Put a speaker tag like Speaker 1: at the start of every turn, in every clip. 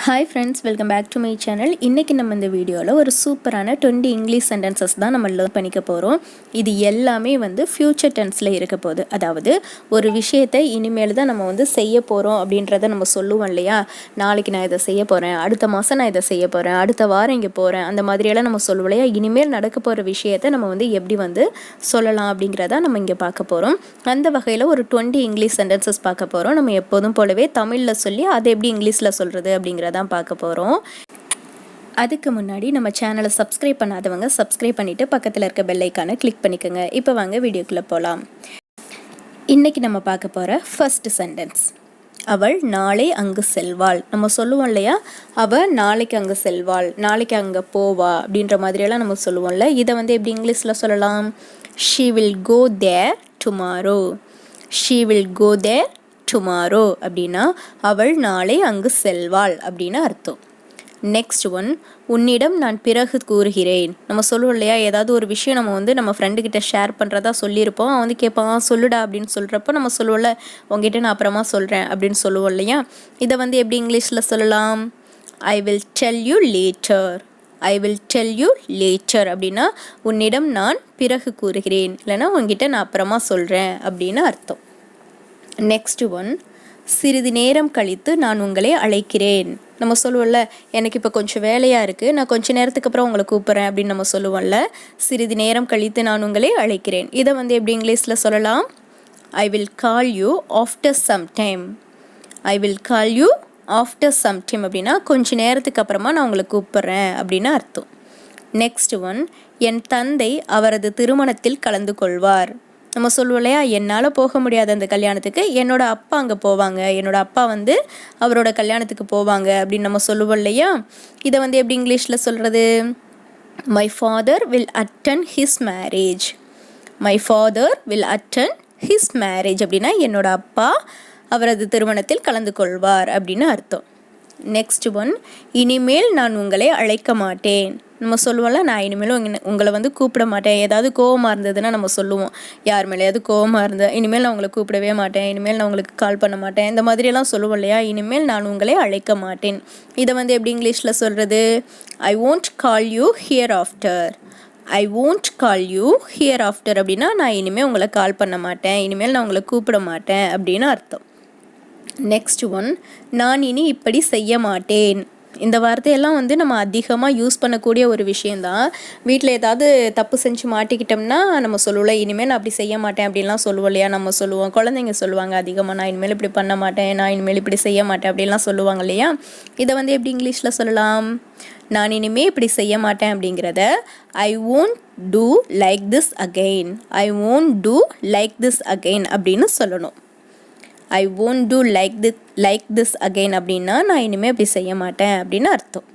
Speaker 1: Hi friends, welcome back to my channel. இன்றைக்கி நம்ம இந்த வீடியோவில் ஒரு சூப்பரான 20 இங்கிலீஷ் சென்டென்சஸ் தான் நம்ம லேர்ன் பண்ணிக்க போகிறோம். இது எல்லாமே ஃப்யூச்சர் டென்ஸில் இருக்க போகுது. அதாவது ஒரு விஷயத்தை இனிமேல் தான் நம்ம செய்ய போகிறோம் அப்படின்றத நம்ம சொல்லுவோம் இல்லையா. நாளைக்கு நான் இதை செய்ய போகிறேன், அடுத்த மாதம் நான் இதை செய்ய போகிறேன், அடுத்த வாரம் இங்கே போகிறேன், அந்த மாதிரியெல்லாம் நம்ம சொல்லுவோம் இல்லையா. இனிமேல் நடக்க போகிற விஷயத்தை நம்ம எப்படி சொல்லலாம் அப்படிங்கிறத நம்ம இங்கே பார்க்க போகிறோம். அந்த வகையில் ஒரு 20 இங்கிலீஷ் சென்டென்சஸ் பார்க்க போகிறோம். நம்ம எப்போதும் போலவே தமிழில் சொல்லி அதை எப்படி இங்கிலீஷில் சொல்கிறது அப்படிங்கிறத தான் பார்க்க போகிறோம். அதுக்கு முன்னாடி நம்ம சேனலை சப்ஸ்கிரைப் பண்ணாதவங்க சப்ஸ்கிரைப் பண்ணிவிட்டு பக்கத்தில் இருக்க பெல் ஐக்கானை கிளிக் பண்ணிக்கோங்க. இப்போ வாங்க வீடியோக்குள்ளே போகலாம். இன்றைக்கி நம்ம பார்க்க போகிற ஃபர்ஸ்ட் சென்டென்ஸ், அவள் நாளை அங்கு செல்வாள். நம்ம சொல்லுவோம் இல்லையா, அவள் நாளைக்கு அங்கே செல்வாள், நாளைக்கு அங்கே போவா அப்படின்ற மாதிரியெல்லாம் நம்ம சொல்லுவோம்ல. இதை எப்படி இங்கிலீஷில் சொல்லலாம்? she will go there tomorrow. she will go there tomorrow அப்படின்னா அவள் நாளை அங்கு செல்வாள் அப்படின்னு அர்த்தம். நெக்ஸ்ட் ஒன், உன்னிடம் நான் பிறகு கூறுகிறேன். நம்ம சொல்லுவோம் இல்லையா, ஏதாவது ஒரு விஷயம் நம்ம நம்ம ஃப்ரெண்டுக்கிட்ட ஷேர் பண்ணுறதா சொல்லியிருப்போம். அவன் கேட்பான் சொல்லுடா அப்படின்னு சொல்கிறப்போ நம்ம சொல்லுவோம்ல, உங்ககிட்ட நான் அப்புறமா சொல்கிறேன் அப்படின்னு சொல்லுவோம் இல்லையா. இதை எப்படி இங்கிலீஷில் சொல்லலாம்? I will tell you later. I will tell you later அப்படின்னா உன்னிடம் நான் பிறகு கூறுகிறேன், இல்லைன்னா உங்ககிட்ட நான் அப்புறமா சொல்கிறேன் அப்படின்னு அர்த்தம். நெக்ஸ்ட் ஒன், சிறிது நேரம் கழித்து நான் உங்களை அழைக்கிறேன். நம்ம சொல்லுவோம்ல, எனக்கு இப்போ கொஞ்சம் வேலையாக இருக்குது, நான் கொஞ்சம் நேரத்துக்கு அப்புறம் உங்களை கூப்பிட்றேன் அப்படின்னு நம்ம சொல்லுவோம்ல. சிறிது நேரம் கழித்து நான் உங்களை அழைக்கிறேன். இதை எப்படி இங்கிலீஷில் சொல்லலாம்? I will call you after some time. I will call you after some time அப்படின்னா கொஞ்சம் நேரத்துக்கு அப்புறமா நான் உங்களை கூப்பிட்றேன் அப்படின்னு அர்த்தம். நெக்ஸ்ட் ஒன், என் தந்தை அவரது திருமணத்தில் கலந்து கொள்வார். நம்ம சொல்லுவோம் இல்லையா, என்னால் போக முடியாத அந்த கல்யாணத்துக்கு என்னோட அப்பா அங்கே போவாங்க, என்னோட அப்பா அவரோட கல்யாணத்துக்கு போவாங்க அப்படின்னு நம்ம சொல்லுவோம் இல்லையா. இதை எப்படி இங்கிலீஷில் சொல்கிறது? My father will attend his marriage. My father will attend his marriage அப்படின்னா என்னோட அப்பா அவரது திருமணத்தில் கலந்து கொள்வார் அப்படின்னு அர்த்தம். நெக்ஸ்ட் ஒன், இனிமேல் நான் உங்களை அழைக்க மாட்டேன். நம்ம சொல்லுவோம்ல, நான் இனிமேலும் உங்களை கூப்பிட மாட்டேன். ஏதாவது கோவமாக இருந்ததுன்னா நம்ம சொல்லுவோம், யார் மேலேயாவது கோவமாக இருந்தது, இனிமேல் நான் உங்களை கூப்பிடவே மாட்டேன், இனிமேல் நான் உங்களுக்கு கால் பண்ண மாட்டேன், இந்த மாதிரியெல்லாம் சொல்லுவோம் இல்லையா. இனிமேல் நான் உங்களை அழைக்க மாட்டேன். இதை எப்படி இங்கிலீஷில் சொல்கிறது? ஐ won't call you here after. I won't call you here after அப்படின்னா நான் இனிமேல் உங்களை கால் பண்ண மாட்டேன், இனிமேல் நான் உங்களை கூப்பிட மாட்டேன் அப்படின்னு அர்த்தம். நெக்ஸ்ட் ஒன், நான் இனி இப்படி செய்ய மாட்டேன். இந்த வார்த்தையெல்லாம் நம்ம அதிகமாக யூஸ் பண்ணக்கூடிய ஒரு விஷயந்தான். வீட்டில் ஏதாவது தப்பு செஞ்சு மாட்டிக்கிட்டோம்னா நம்ம சொல்லுவோம்ல, இனிமேல் நான் அப்படி செய்ய மாட்டேன் அப்படின்லாம் சொல்லுவோம் இல்லையா. நம்ம சொல்லுவோம், குழந்தைங்க சொல்லுவாங்க அதிகமாக, நான் இனிமேல் இப்படி பண்ண மாட்டேன், நான் இனிமேல் இப்படி செய்ய மாட்டேன் அப்படின்லாம் சொல்லுவாங்க இல்லையா. இதை எப்படி இங்கிலீஷில் சொல்லலாம்? நான் இனிமேல் இப்படி செய்ய மாட்டேன் அப்படிங்கிறத ஐ won't do like this again. I won't do like this again அப்படின்னு சொல்லணும். ஐ won't do like this again அப்படின்னா நான் இனிமேல் இப்படி செய்ய மாட்டேன் அப்படின்னு அர்த்தம்.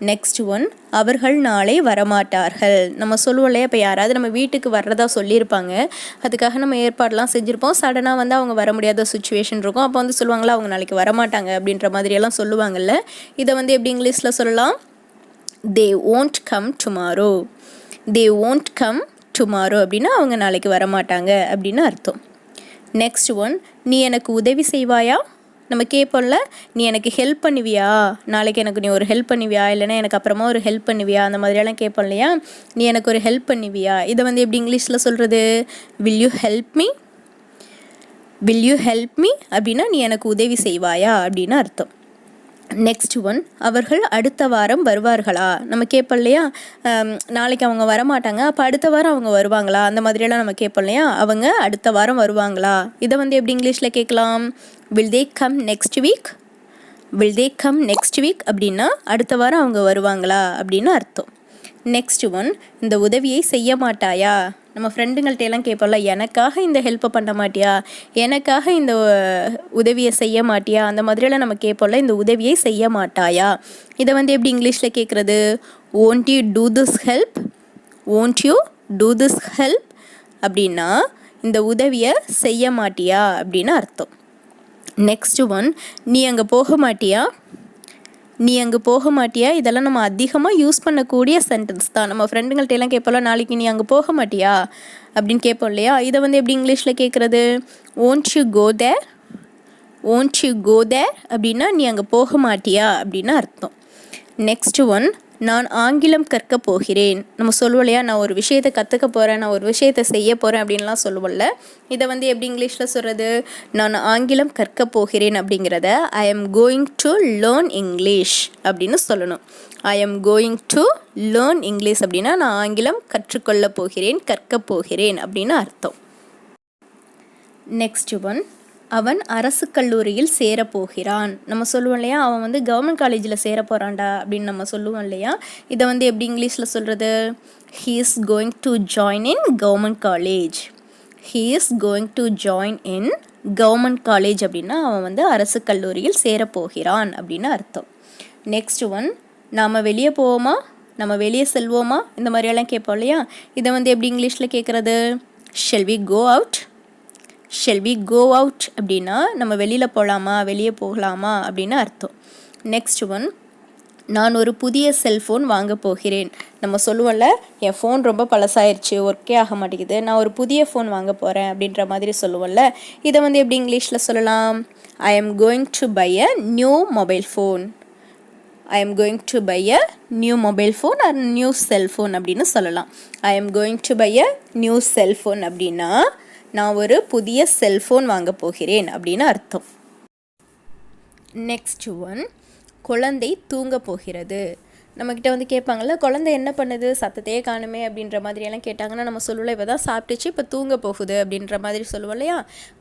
Speaker 1: நெக்ஸ்ட் ஒன், அவர்கள் நாளை வரமாட்டார்கள். நம்ம சொல்லுவோம் இல்லையா, இப்போ யாராவது நம்ம வீட்டுக்கு வர்றதா சொல்லியிருப்பாங்க, அதுக்காக நம்ம ஏற்பாடெலாம் செஞ்சுருப்போம். சடனாக அவங்க வர முடியாத சுச்சுவேஷன் இருக்கும். அப்போ சொல்லுவாங்களா, அவங்க நாளைக்கு வரமாட்டாங்க அப்படின்ற மாதிரியெல்லாம் சொல்லுவாங்கள்ல. இதை எப்படி இங்கிலீஷில் சொல்லலாம்? they won't come tomorrow. they won't come tomorrow அப்படின்னா அவங்க நாளைக்கு வரமாட்டாங்க அப்படின்னு அர்த்தம். நெக்ஸ்ட் ஒன், நீ எனக்கு உதவி செய்வாயா. நம்ம கேட்போம்ல, நீ எனக்கு ஹெல்ப் பண்ணுவியா, நாளைக்கு எனக்கு நீ ஒரு ஹெல்ப் பண்ணுவியா, இல்லைன்னா எனக்கு அப்புறமா ஒரு ஹெல்ப் பண்ணுவியா, அந்த மாதிரியெல்லாம் கேட்போம் இல்லையா. நீ எனக்கு ஒரு ஹெல்ப் பண்ணுவியா, இதை எப்படி இங்கிலீஷில் சொல்கிறது? Will you help me. Will you help me அப்படின்னா நீ எனக்கு உதவி செய்வாயா அப்படின்னு அர்த்தம். நெக்ஸ்ட் ஒன், அவர்கள் அடுத்த வாரம் வருவார்களா. நம்ம கேட்போம் இல்லையா, நாளைக்கு அவங்க வரமாட்டாங்க, அப்போ அடுத்த வாரம் அவங்க வருவாங்களா, அந்த மாதிரியெல்லாம் நம்ம கேட்போம் இல்லையா. அவங்க அடுத்த வாரம் வருவாங்களா, இதை எப்படி இங்கிலீஷில் கேட்கலாம்? Will they come next week. Will they come next week அப்படின்னா அடுத்த வாரம் அவங்க வருவாங்களா அப்படின்னு அர்த்தம். நெக்ஸ்ட் ஒன், இந்த உதவியை செய்ய மாட்டாயா. நம்ம ஃப்ரெண்டுங்கள்ட்ட எல்லாம் கேட்போம்ல, எனக்காக இந்த ஹெல்ப்பை பண்ண மாட்டியா, எனக்காக இந்த உதவியை செய்ய மாட்டியா, அந்த மாதிரியெல்லாம் நம்ம கேட்போம்ல, இந்த உதவியை செய்ய மாட்டாயா. இதை எப்படி இங்கிலீஷில் கேட்குறது? won't you do this help. won't you do this help அப்படின்னா இந்த உதவியை செய்ய மாட்டியா அப்படின்னு அர்த்தம். நெக்ஸ்ட் ஒன், நீ அங்கே போக மாட்டியா. நீ அங்கே போக மாட்டியா, இதெல்லாம் நம்ம அதிகமாக யூஸ் பண்ணக்கூடிய சென்டென்ஸ் தான். நம்ம ஃப்ரெண்டுங்கள்ட்ட எல்லாம் கேட்போம்ல, நாளைக்கு நீ அங்கே போக மாட்டியா அப்படின்னு கேட்போம் இல்லையா. இதை எப்படி இங்கிலீஷில் கேட்குறது? won't you go there. won't you go there அப்படின்னா நீ அங்கே போக மாட்டியா அப்படின்னு அர்த்தம். நெக்ஸ்ட் ஒன், நான் ஆங்கிலம் கற்க போகிறேன். நம்ம சொல்லுவோம் இல்லையா, நான் ஒரு விஷயத்தை கற்றுக்க போகிறேன், நான் ஒரு விஷயத்தை செய்ய போகிறேன் அப்படின்லாம் சொல்லுவோம்ல. இதை வந்து எப்படி இங்கிலீஷில் சொல்கிறது? நான் ஆங்கிலம் கற்க போகிறேன் அப்படிங்கிறத ஐ am going to learn English அப்படின்னு சொல்லணும். ஐ am going to learn English அப்படின்னா நான் ஆங்கிலம் கற்றுக்கொள்ள போகிறேன், கற்க போகிறேன் அப்படின்னு அர்த்தம். நெக்ஸ்ட் ஒன், அவன் அரசு கல்லூரியில் சேரப்போகிறான். நம்ம சொல்லுவோம் இல்லையா, அவன் வந்து கவர்மெண்ட் காலேஜில் சேர போகிறான்டா அப்படின்னு நம்ம சொல்லுவோம் இல்லையா. இதை வந்து எப்படி இங்கிலீஷில் சொல்கிறது? He is going to join in government college. He is going to join in government college அப்படின்னா அவன் வந்து அரசு கல்லூரியில் சேரப்போகிறான் அப்படின்னு அர்த்தம். நெக்ஸ்ட் ஒன், நாம் வெளியே போவோமா, நம்ம வெளியே செல்வோமா, இந்த மாதிரியெல்லாம் கேட்போம் இல்லையா. இதை வந்து எப்படி இங்கிலீஷில் கேட்குறது? Shall we go out. Shall we go out அப்படின்னா நம்ம வெளியில் போகலாமா, வெளியே போகலாமா அப்படின்னு அர்த்தம். நெக்ஸ்ட் ஒன், நான் ஒரு புதிய செல்ஃபோன் வாங்க போகிறேன். நம்ம சொல்லுவோம்ல, என் ஃபோன் ரொம்ப பழசாயிருச்சு, ஒர்க்கே ஆக மாட்டேங்குது, நான் ஒரு புதிய ஃபோன் வாங்க போகிறேன் அப்படின்ற மாதிரி சொல்லுவோம்ல. இதை வந்து எப்படி இங்கிலீஷில் சொல்லலாம்? I am going to buy a new mobile phone. I am going to buy a new mobile phone or new cellphone அப்படின்னு சொல்லலாம். I am going to buy a new cellphone அப்படின்னா நான் ஒரு புதிய செல்ஃபோன் வாங்க போகிறேன் அப்படின்னு அர்த்தம். நெக்ஸ்ட் ஒன், குழந்தை தூங்க போகிறது. நம்மக்கிட்ட வந்து கேட்பாங்கள்ல, குழந்தை என்ன பண்ணுது, சத்தத்தையே காணுமே அப்படின்ற மாதிரியெல்லாம் கேட்டாங்கன்னா நம்ம சொல்லுவோம், இப்போ தான் சாப்பிட்டுச்சு, இப்போ தூங்க போகுது அப்படின்ற மாதிரி சொல்லுவோம் இல்லையா.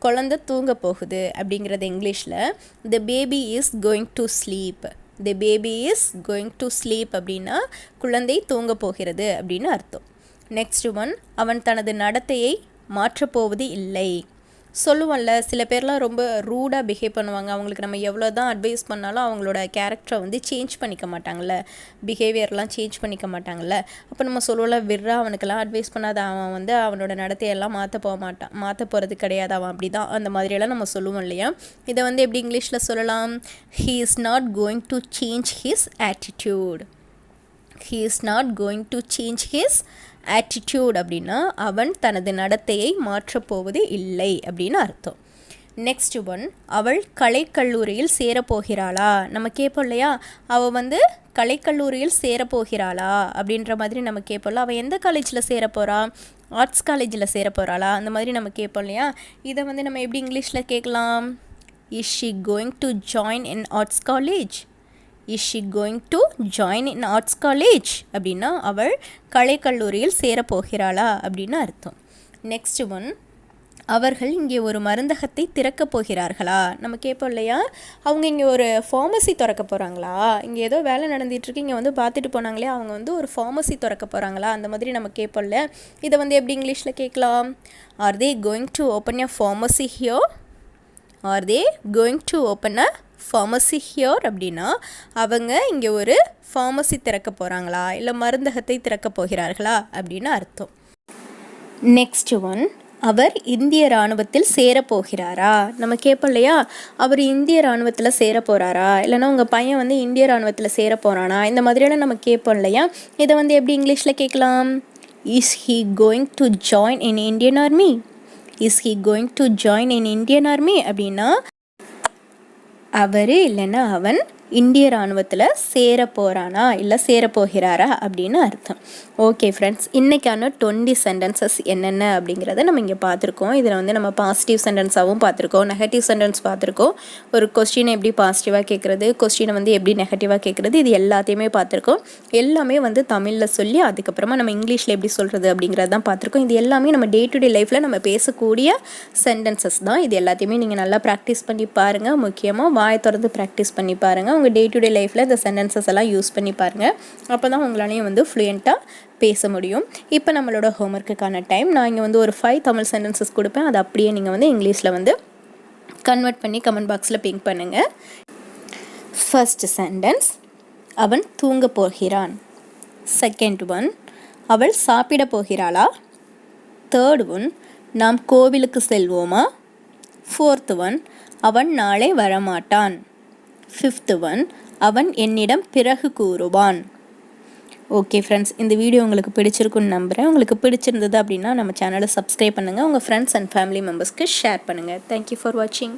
Speaker 1: குழந்தை தூங்க போகுது அப்படிங்கிறது இங்கிலீஷில் the baby is going to sleep. The baby is going to sleep அப்படின்னா குழந்தை தூங்க போகிறது அப்படின்னு அர்த்தம். நெக்ஸ்ட் ஒன், அவன் தனது நடத்தையை மாற்றப்போவது இல்லை. சொல்லுவோம்ல, சில பேர்லாம் ரொம்ப ரூடாக பிஹேவ் பண்ணுவாங்க. அவங்களுக்கு நம்ம எவ்வளோ தான் அட்வைஸ் பண்ணாலும் அவங்களோட கேரக்டரை வந்து சேஞ்ச் பண்ணிக்க மாட்டாங்கள்ல, பிஹேவியர்லாம் சேஞ்ச் பண்ணிக்க மாட்டாங்கள்ல. அப்போ நம்ம சொல்லுவோம்ல, விட்றா அவனுக்கெல்லாம் அட்வைஸ் பண்ணாத, அவன் வந்து அவனோட நடத்தையெல்லாம் மாற்ற போகிறது கிடையாது, அவன் அப்படி தான், அந்த மாதிரியெல்லாம் நம்ம சொல்லுவோம் இல்லையா. இதை வந்து எப்படி இங்கிலீஷில் சொல்லலாம்? He is not going to change his attitude. He is not going to change his attitude அப்படின்னா அவன் தனது நடத்தையை மாற்றப்போவது இல்லை அப்படின்னு அர்த்தம். நெக்ஸ்ட் ஒன், அவள் கலைக்கல்லூரியில் சேரப்போகிறாளா. நம்ம கேட்போம் இல்லையா, அவள் வந்து கலைக்கல்லூரியில் சேரப்போகிறாளா அப்படின்ற மாதிரி நம்ம கேட்போம்ல. அவள் எந்த காலேஜில் சேரப்போகிறா, ஆர்ட்ஸ் காலேஜில் சேரப்போகிறாளா, அந்த மாதிரி நம்ம கேட்போம் இல்லையா. இதை வந்து நம்ம எப்படி இங்கிலீஷில் கேட்கலாம்? Is she going to join in arts college. Is she going to join in arts college அப்படின்னா அவள் கலைக்கல்லூரியில் சேரப்போகிறாளா அப்படின்னு அர்த்தம். நெக்ஸ்ட் ஒன், அவர்கள் இங்கே ஒரு மருந்தகத்தை திறக்கப் போகிறார்களா. நம்ம கேட்போம் இல்லையா, அவங்க இங்கே ஒரு ஃபார்மசி திறக்க போகிறாங்களா, இங்கே ஏதோ வேலை நடந்துகிட்ருக்கு, இங்கே வந்து பார்த்துட்டு போனாங்களே, அவங்க வந்து ஒரு ஃபார்மசி திறக்க போகிறாங்களா, அந்த மாதிரி நம்ம கேட்போம்ல. இதை வந்து எப்படி இங்கிலீஷில் கேட்கலாம்? Are they going to open a pharmacy here. Are they going to open a pharmacy here அப்படின்னா அவங்க இங்கே ஒரு ஃபார்மசி திறக்க போகிறாங்களா, இல்லை மருந்தகத்தை திறக்க போகிறார்களா அப்படின்னு அர்த்தம். நெக்ஸ்ட் ஒன், அவர் இந்திய இராணுவத்தில் சேரப்போகிறாரா. நம்ம கேட்போம் இல்லையா, அவர் இந்திய இராணுவத்தில் சேர போகிறாரா, இல்லைனா உங்கள் பையன் வந்து இந்திய இராணுவத்தில் சேர போகிறானா, இந்த மாதிரியெல்லாம் நம்ம கேட்போம் இல்லையா. இதை வந்து எப்படி இங்கிலீஷில் கேட்கலாம்? Is he going to join in Indian army. Is he going to join in Indian army அப்படின்னா அவர் இல்லைன்னா அவன் இந்திய இராணுவத்தில் சேர போகிறானா இல்லை சேரப்போகிறாரா அப்படின்னு அர்த்தம். ஓகே ஃப்ரெண்ட்ஸ், இன்றைக்கான 20 சென்டென்சஸ் என்னென்ன அப்படிங்கிறத நம்ம இங்கே பார்த்துருக்கோம். இதில் வந்து நம்ம பாசிட்டிவ் சென்டென்ஸாகவும் பார்த்துருக்கோம், நெகட்டிவ் சென்டென்ஸ் பார்த்துருக்கோம், ஒரு கொஸ்டினை எப்படி பாசிட்டிவாக கேட்குறது, கொஸ்டினை வந்து எப்படி நெகட்டிவாக கேட்குறது, இது எல்லாத்தையுமே பார்த்துருக்கோம். எல்லாமே வந்து தமிழில் சொல்லி அதுக்கப்புறமா நம்ம இங்கிலீஷில் எப்படி சொல்கிறது அப்படிங்கிறது தான் பார்த்துருக்கோம். இது எல்லாமே நம்ம டே டு டே லைஃப்பில் நம்ம பேசக்கூடிய சென்டென்சஸ் தான். இது எல்லாத்தையுமே நீங்கள் நல்லா ப்ராக்டிஸ் பண்ணி பாருங்கள். முக்கியமாக வாயை திறந்து ப்ராக்டிஸ் பண்ணி பாருங்கள். உங்கள் டே டு டே லைஃப்பில் இந்த சென்டென்சஸ் எல்லாம் யூஸ் பண்ணி பாருங்கள். அப்போ தான் உங்களாலையும் வந்து ஃப்ளூயண்ட்டாக பேச முடியும். இப்போ நம்மளோட ஹோம்ஒர்க்குக்கான டைம். நான் இங்கே வந்து ஒரு 5 தமிழ் சென்டென்சஸ் கொடுப்பேன். அதை அப்படியே நீங்கள் வந்து இங்கிலீஷில் வந்து கன்வெர்ட் பண்ணி கமெண்ட் பாக்ஸில் பிங்க் பண்ணுங்கள். ஃபர்ஸ்ட் சென்டென்ஸ், அவன் தூங்க போகிறான். செகண்ட் ஒன், அவள் சாப்பிட போகிறாளா. தேர்ட் ஒன், நாம் கோவிலுக்கு செல்வோமா. ஃபோர்த் ஒன், அவன் நாளை வரமாட்டான். ஃபிஃப்த் ஒன், அவன் என்னிடம் பிறகு கூறுவான். ஓகே ஃப்ரெண்ட்ஸ், இந்த வீடியோ உங்களுக்கு பிடிச்சிருக்குன்னு நம்புகிறேன். உங்களுக்கு பிடிச்சிருந்தது அப்படின்னா நம்ம சேனலை சப்ஸ்கிரைப் பண்ணுங்கள், உங்கள் ஃப்ரெண்ட்ஸ் அண்ட் ஃபேமிலி மெம்பர்ஸ்க்கு ஷேர் பண்ணுங்கள். தேங்க்யூ ஃபார் வாட்சிங்.